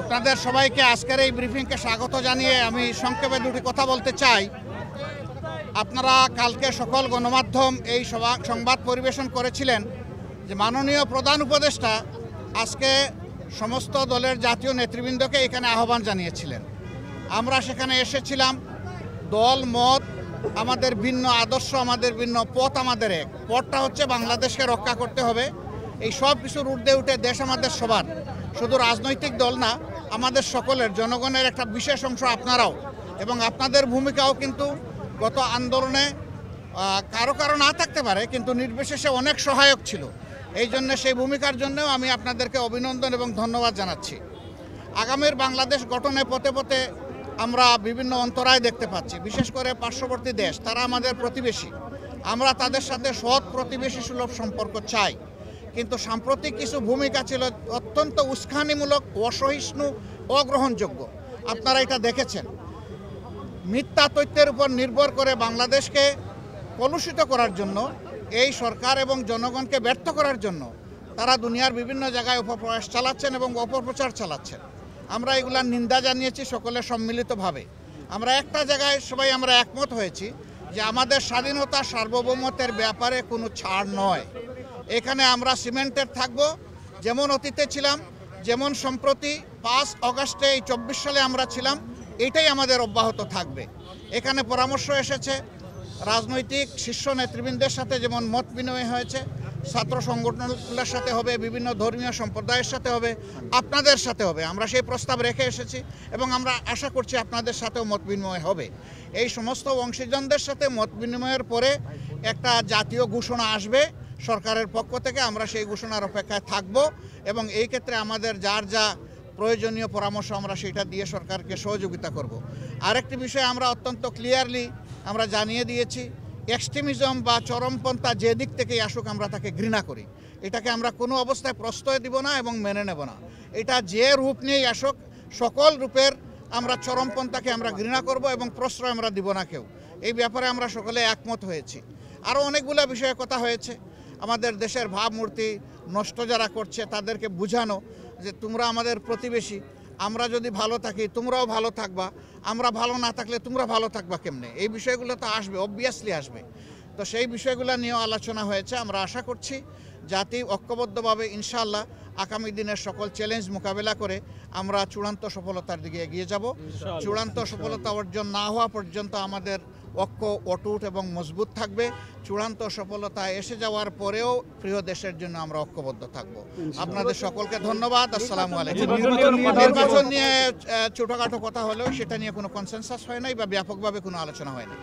আপনাদের সবাইকে আজকের এই ব্রিফিংকে স্বাগত জানিয়ে আমি সংক্ষেপে দুটি কথা বলতে চাই। আপনারা কালকে সকল গণমাধ্যম এই সংবাদ পরিবেশন করেছিলেন যে মাননীয় প্রধান উপদেষ্টা আজকে সমস্ত দলের জাতীয় নেতৃবৃন্দকে এখানে আহ্বান জানিয়েছিলেন। আমরা সেখানে এসেছিলাম। দল মত আমাদের ভিন্ন, আদর্শ আমাদের ভিন্ন, পথ আমাদের এক। পথটা হচ্ছে বাংলাদেশকে রক্ষা করতে হবে। এই সব কিছুর ঊর্ধ্বে উঠে দেশ আমাদের সবার, শুধু রাজনৈতিক দল না, আমাদের সকলের, জনগণের একটা বিশেষ অংশ আপনারাও, এবং আপনাদের ভূমিকাও কিন্তু গত আন্দোলনে কারো না থাকতে পারে, কিন্তু নির্বিশেষে অনেক সহায়ক ছিল। এই জন্য সেই ভূমিকার জন্যও আমি আপনাদেরকে অভিনন্দন এবং ধন্যবাদ জানাচ্ছি। আগামীর বাংলাদেশ গঠনে পথে পথে আমরা বিভিন্ন অন্তরায় দেখতে পাচ্ছি, বিশেষ করে পার্শ্ববর্তী দেশ, তারা আমাদের প্রতিবেশী। আমরা তাদের সাথে সৎ প্রতিবেশী সুলভ সম্পর্ক চাই, কিন্তু সাম্প্রতিক কিছু ভূমিকা ছিল অত্যন্ত উস্কানিমূলক, অসহিষ্ণু, অগ্রহণযোগ্য। আপনারা এটা দেখেছেন। মিথ্যা তথ্যের উপর নির্ভর করে বাংলাদেশকে কলুষিত করার জন্য এই সরকার এবং জনগণকে ব্যর্থ করার জন্য তারা দুনিয়ার বিভিন্ন জায়গায় অপপ্রয়াস চালাচ্ছেন এবং অপপ্রচার চালাচ্ছেন। আমরা এগুলার নিন্দা জানিয়েছি সকলে সম্মিলিতভাবে। আমরা একটা জায়গায় সবাই আমরা একমত হয়েছি যে আমাদের স্বাধীনতা সার্বভৌমত্বের ব্যাপারে কোনো ছাড় নয়। এখানে আমরা সিমেন্টেড থাকব, যেমন অতীতে ছিলাম, যেমন সম্প্রতি 5 অগাস্টে এই 24 সালে আমরা ছিলাম, এটাই আমাদের অব্যাহত থাকবে। এখানে পরামর্শ এসেছে রাজনৈতিক শীর্ষ নেতৃবৃন্দের সাথে, যেমন মত বিনিময় হয়েছে, ছাত্র সংগঠনগুলোর সাথে হবে, বিভিন্ন ধর্মীয় সম্প্রদায়ের সাথে হবে, আপনাদের সাথে হবে। আমরা সেই প্রস্তাব রেখে এসেছি এবং আমরা আশা করছি আপনাদের সাথেও মত বিনিময় হবে। এই সমস্ত অংশীজনদের সাথে মত বিনিময়ের পরে একটা জাতীয় ঘোষণা আসবে সরকারের পক্ষ থেকে। আমরা সেই ঘোষণার অপেক্ষায় থাকব এবং এই ক্ষেত্রে আমাদের যার যা প্রয়োজনীয় পরামর্শ আমরা সেটা দিয়ে সরকারকে সহযোগিতা করব। আরেকটি বিষয় আমরা অত্যন্ত ক্লিয়ারলি আমরা জানিয়ে দিয়েছি, এক্সট্রিমিজম বা চরমপন্থা যে দিক থেকেই আসুক আমরা তাকে ঘৃণা করি। এটাকে আমরা কোনো অবস্থায় প্রশ্রয় দিব না এবং মেনে নেব না। এটা যে রূপ নিয়েই আসুক, সকল রূপের আমরা চরমপন্থাকে আমরা ঘৃণা করব এবং প্রশ্রয় আমরা দিব না কেউ। এই ব্যাপারে আমরা সকলে একমত হয়েছি। আরও অনেকগুলো বিষয়ে কথা হয়েছে। আমাদের দেশের ভাবমূর্তি নষ্ট যারা করছে তাদেরকে বুঝানো যে তোমরা আমাদের প্রতিবেশী, আমরা যদি ভালো থাকি তোমরাও ভালো থাকবা, আমরা ভালো না থাকলে তোমরা ভালো থাকবা কেমনে। এই বিষয়গুলো তো আসবে, অবভিয়াসলি আসবে। তো সেই বিষয়গুলো নিয়েও আলোচনা হয়েছে। আমরা আশা করছি জাতি ঐক্যবদ্ধভাবে ইনশাআল্লাহ আগামী দিনের সকল চ্যালেঞ্জ মোকাবেলা করে আমরা চূড়ান্ত সফলতার দিকে এগিয়ে যাব। চূড়ান্ত সফলতা অর্জন না হওয়া পর্যন্ত আমাদের ঐক্য অটুট এবং মজবুত থাকবে। চূড়ান্ত সফলতা এসে যাওয়ার পরেও প্রিয় দেশের জন্য আমরা ঐক্যবদ্ধ থাকব। আপনাদের সকলকে ধন্যবাদ। আসসালামু আলাইকুম। নির্বাচন নিয়ে ছোটখাটো কথা হলেও সেটা নিয়ে কোনো কনসেনসাস হয় নাই বা ব্যাপকভাবে কোনো আলোচনা হয় নাই।